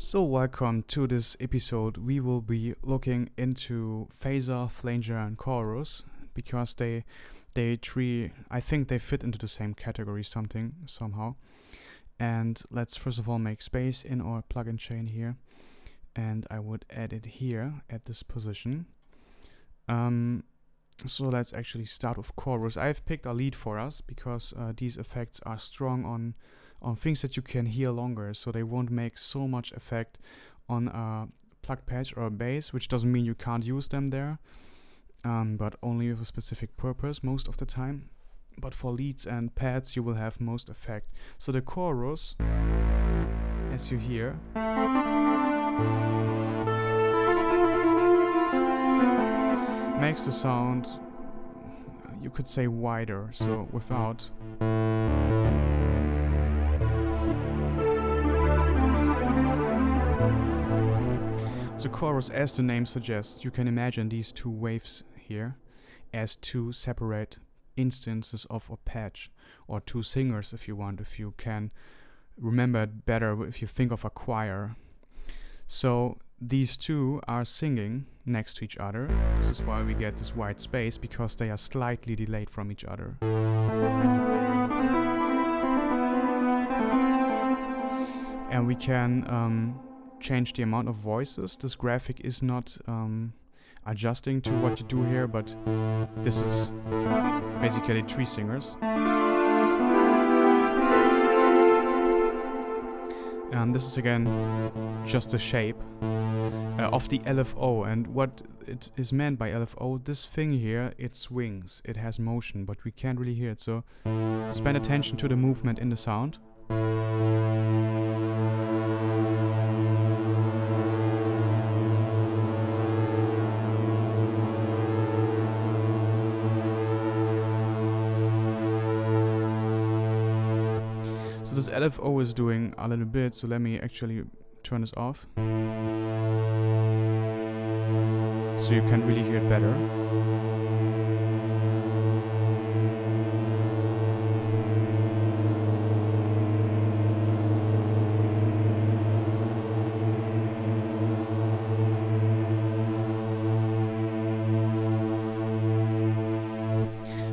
So welcome to this episode. We will be looking into phaser, flanger, and chorus because they three, I think they fit into the same category somehow. And let's first of all make space in our plugin chain here, and I would add it here at this position. So let's actually start with chorus. I've picked a lead for us because these effects are strong on things that you can hear longer, so they won't make so much effect on a plug patch or a bass, which doesn't mean you can't use them there, but only with a specific purpose most of the time. But for leads and pads you will have most effect. So the chorus, as you hear, makes the sound, you could say, wider, so without the chorus, as the name suggests, you can imagine these two waves here as two separate instances of a patch, or two singers if you want, if you can remember it better if you think of a choir. So these two are singing next to each other. This is why we get this white space, because they are slightly delayed from each other. And we can change the amount of voices. This graphic is not adjusting to what you do here, but this is basically three singers. And this is again just the shape of the LFO, and what it is meant by LFO, this thing here, it swings, it has motion, but we can't really hear it, so spend attention to the movement in the sound. So this LFO is doing a little bit, so let me actually turn this off, so you can really hear it better.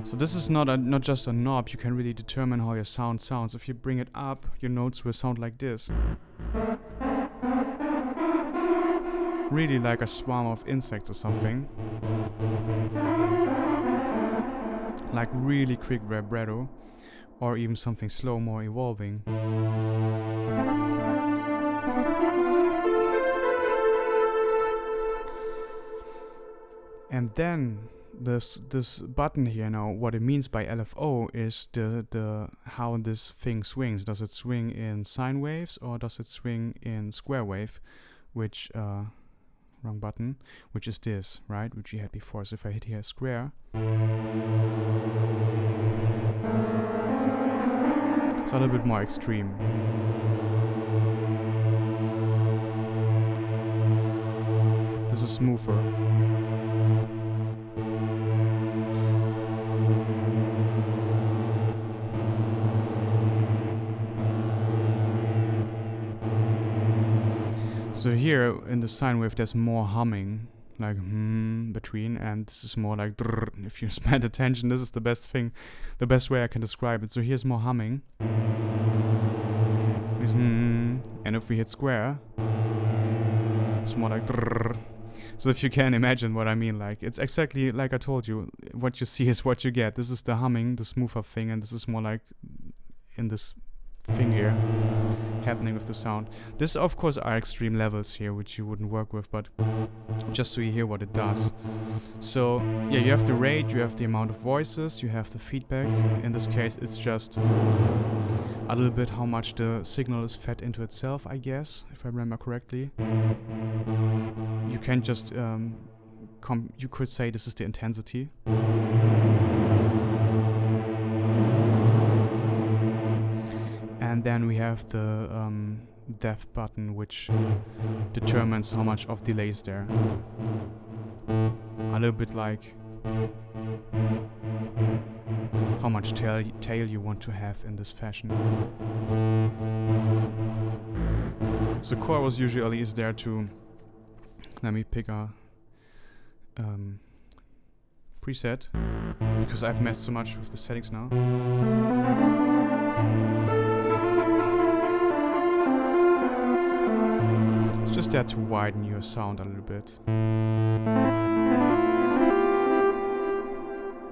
So this is not just a knob. You can really determine how your sound sounds. If you bring it up, your notes will sound like this. Really like a swarm of insects or something. Like really quick vibrato, or even something slow, more evolving. And then this button here, now what it means by LFO is the how this thing swings. Does it swing in sine waves or does it swing in square wave, which wrong button, which is this, right, which we had before. So if I hit here square, it's a little bit more extreme. This is smoother. So here in the sine wave there's more humming, like between, and this is more like drrr. If you spend attention, this is the best way I can describe it. So here's more humming. And if we hit square, it's more like drrr. So if you can imagine what I mean, like it's exactly like I told you, what you see is what you get. This is the humming, the smoother thing, and this is more like in this thing here happening with the sound. This of course are extreme levels here which you wouldn't work with, but just so you hear what it does. So yeah, you have the rate, you have the amount of voices, you have the feedback. In this case it's just a little bit how much the signal is fed into itself, I guess, if I remember correctly. You can just you could say this is the intensity. And then we have the depth button, which determines how much of delay is there. A little bit like how much tail you want to have in this fashion. So chorus usually is there to, let me pick a preset, because I've messed so much with the settings now. It's just there to widen your sound a little bit.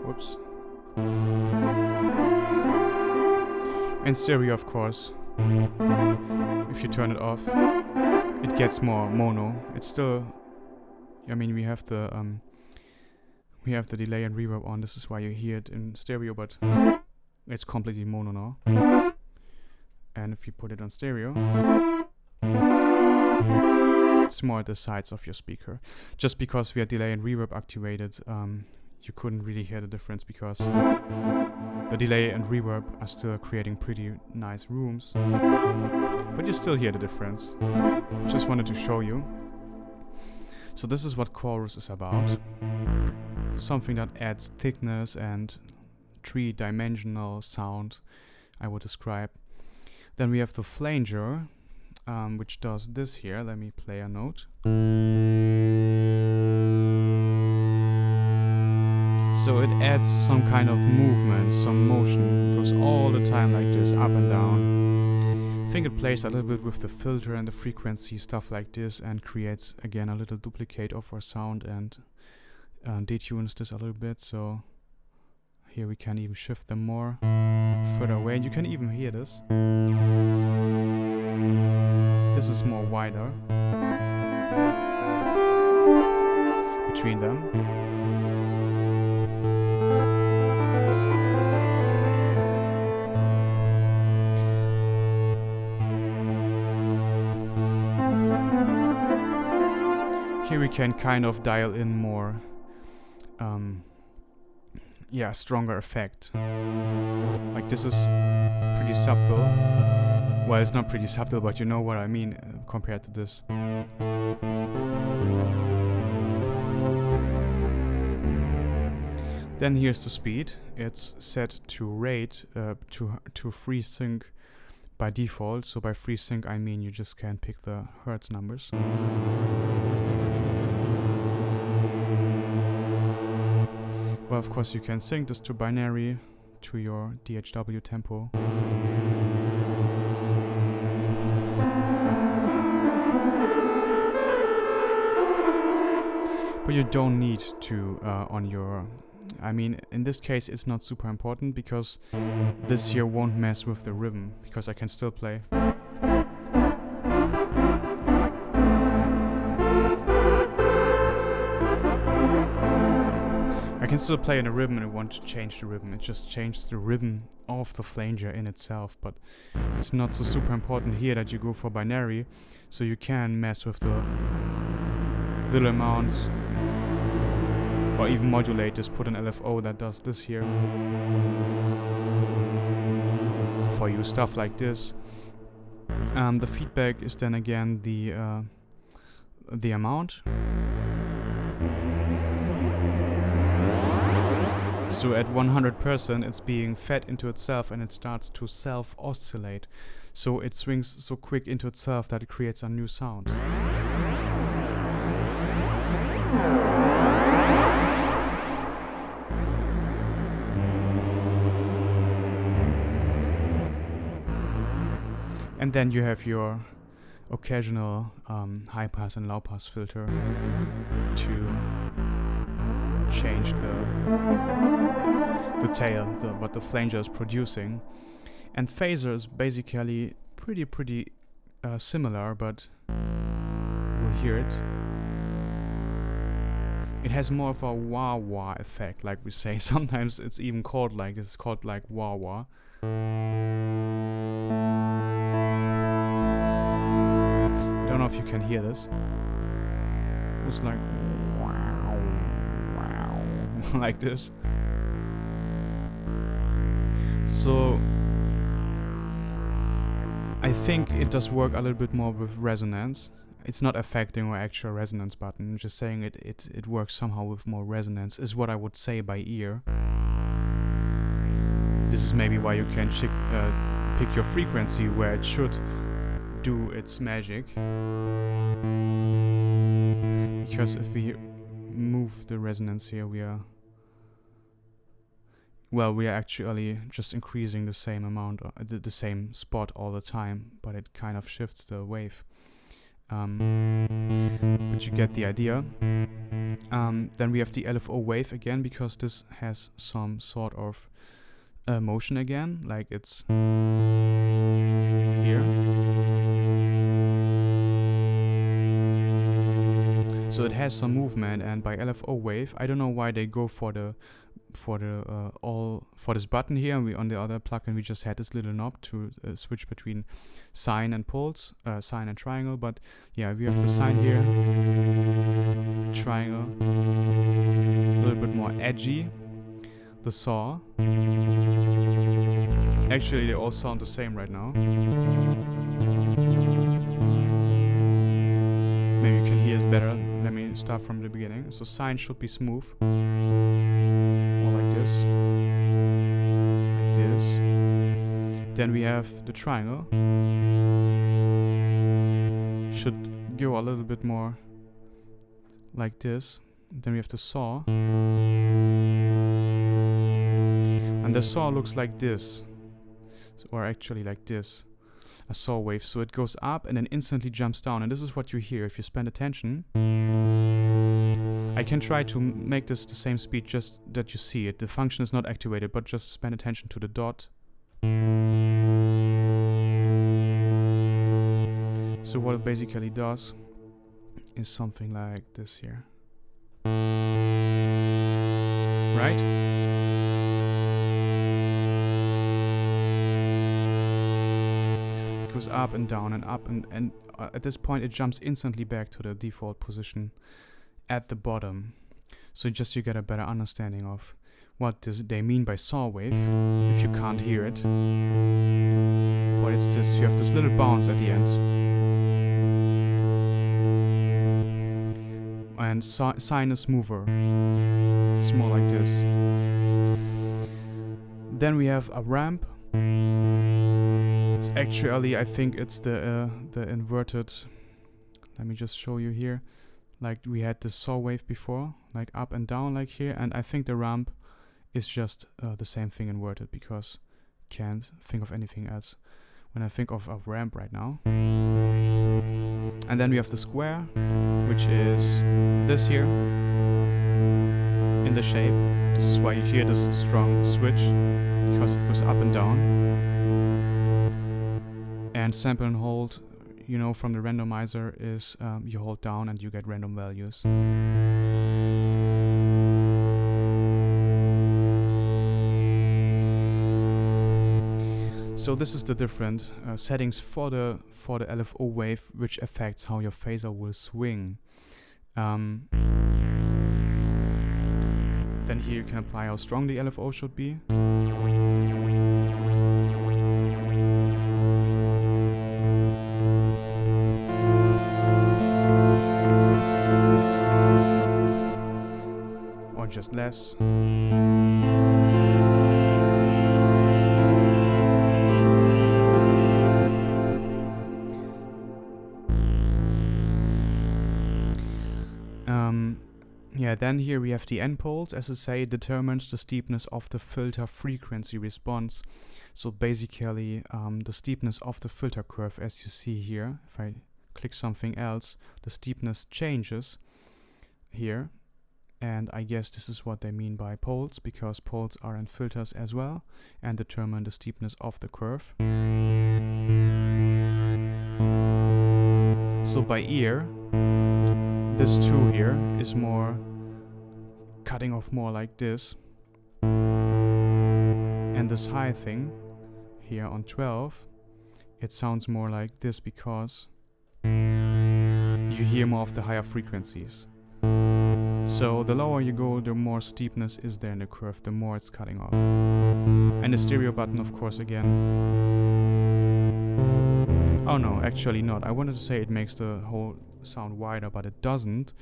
Whoops. And stereo, of course. If you turn it off, it gets more mono. It's still, I mean, we have the delay and reverb on. This is why you hear it in stereo, but it's completely mono now. And if you put it on stereo, it's more at the sides of your speaker. Just because we are delay and reverb activated, you couldn't really hear the difference, because the delay and reverb are still creating pretty nice rooms, but you still hear the difference. Just wanted to show you. So this is what chorus is about. Something that adds thickness and three-dimensional sound, I would describe. Then we have the flanger, which does this here. Let me play a note. So it adds some kind of movement, some motion. It goes all the time like this, up and down. I think it plays a little bit with the filter and the frequency, stuff like this, and creates again a little duplicate of our sound and detunes this a little bit. So here we can even shift them more further away, and you can even hear this. This is more wider between them. Here we can kind of dial in more, stronger effect. Like this is pretty subtle. Well, it's not pretty subtle, but you know what I mean compared to this. Then here's the speed. It's set to rate to free sync by default. So by free sync I mean you just can pick the hertz numbers. Well, of course you can sync this to binary, to your DHW tempo. But you don't need to on your, I mean, in this case it's not super important, because this here won't mess with the rhythm, because I can still play. I can still play in a rhythm and I want to change the rhythm. It just changed the rhythm of the flanger in itself, but it's not so super important here that you go for binary, so you can mess with the little amounts, or even modulate. Just put an LFO that does this here for you, stuff like this. The feedback is then again the amount. So at 100% it's being fed into itself and it starts to self-oscillate. So it swings so quick into itself that it creates a new sound. And then you have your occasional high pass and low pass filter to change the tail, what the flanger is producing. And phaser is basically pretty similar, but we'll hear it. It has more of a wah-wah effect, like we say. Sometimes it's even called like wah-wah. Don't know if you can hear this. It's like wow, wow, like this. So I think it does work a little bit more with resonance. It's not affecting our actual resonance button. I'm just saying it works somehow with more resonance, is what I would say by ear. This is maybe why you can pick your frequency where it should do its magic. Because if we move the resonance here, we are actually just increasing the same amount, the same spot all the time, but it kind of shifts the wave. But you get the idea. Then we have the LFO wave again, because this has some sort of motion again, like it's here. So it has some movement, and by LFO wave, I don't know why they go for this button here. And on the other plugin we just had this little knob to switch between sine and pulse, sine and triangle. But yeah, we have the sine here, triangle, a little bit more edgy. The saw. Actually, they all sound the same right now. Maybe you can hear it better. Let me start from the beginning. So sine should be smooth. More like this. Like this. Then we have the triangle. Should go a little bit more like this. Then we have the saw. And the saw looks like this. Or actually like this. A saw wave. So it goes up and then instantly jumps down. And this is what you hear if you spend attention. I can try to make this the same speed, just that you see it. The function is not activated, but just spend attention to the dot. So what it basically does is something like this here. Right? It goes up and down and up, and at this point it jumps instantly back to the default position at the bottom. So just you get a better understanding of what they mean by saw wave, if you can't hear it. But it's this, you have this little bounce at the end. And sine is mover. It's more like this. Then we have a ramp. It's actually, I think it's the inverted. Let me just show you here. Like we had the saw wave before, like up and down like here, and I think the ramp is just the same thing inverted, because can't think of anything else when I think of a ramp right now. And then we have the square, which is this here in the shape. This is why you hear this strong switch, because it goes up and down. And sample and hold, you know, from the randomizer is you hold down and you get random values. So this is the different settings for the LFO wave, which affects how your phaser will swing. Then here you can apply how strong the LFO should be. Or just less. Yeah, then here we have the endpoles. As I say, it determines the steepness of the filter frequency response. So basically, the steepness of the filter curve, as you see here, if I click something else, the steepness changes here. And I guess this is what they mean by poles, because poles are in filters as well and determine the steepness of the curve. So by ear, this 2 here is more cutting off more like this, and this high thing here on 12, it sounds more like this, because you hear more of the higher frequencies. So the lower you go, the more steepness is there in the curve, the more it's cutting off. And the stereo button, of course, again. Oh no, actually not. I wanted to say it makes the whole sound wider, but it doesn't.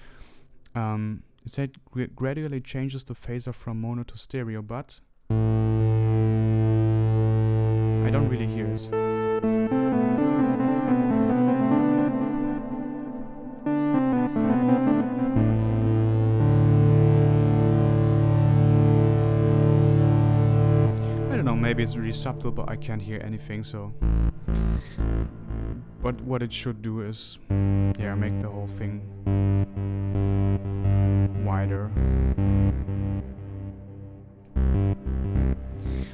It said gradually changes the phaser from mono to stereo, but I don't really hear it. know, maybe it's really subtle, but I can't hear anything, so... But what it should do is, yeah, make the whole thing wider.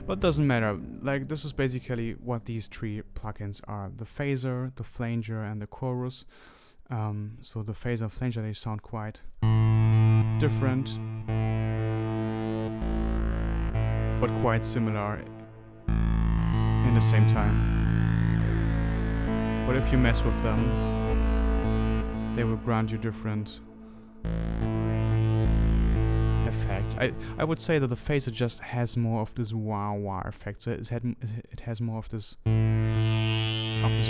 But doesn't matter, like this is basically what these three plugins are: the phaser, the flanger, and the chorus. So the phaser and flanger, they sound quite different, but quite similar in the same time. But if you mess with them, they will grant you different effects. I would say that the phaser just has more of this wah wah effect. So it has more of this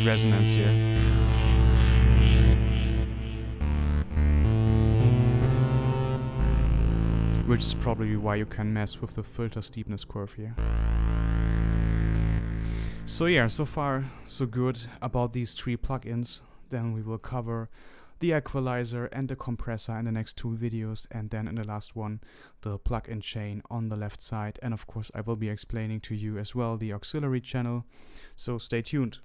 resonance here. Which is probably why you can mess with the filter steepness curve here. So yeah, so far so good about these three plugins. Then we will cover the equalizer and the compressor in the next two videos, and then in the last one the plug-in chain on the left side, and of course I will be explaining to you as well the auxiliary channel, so stay tuned.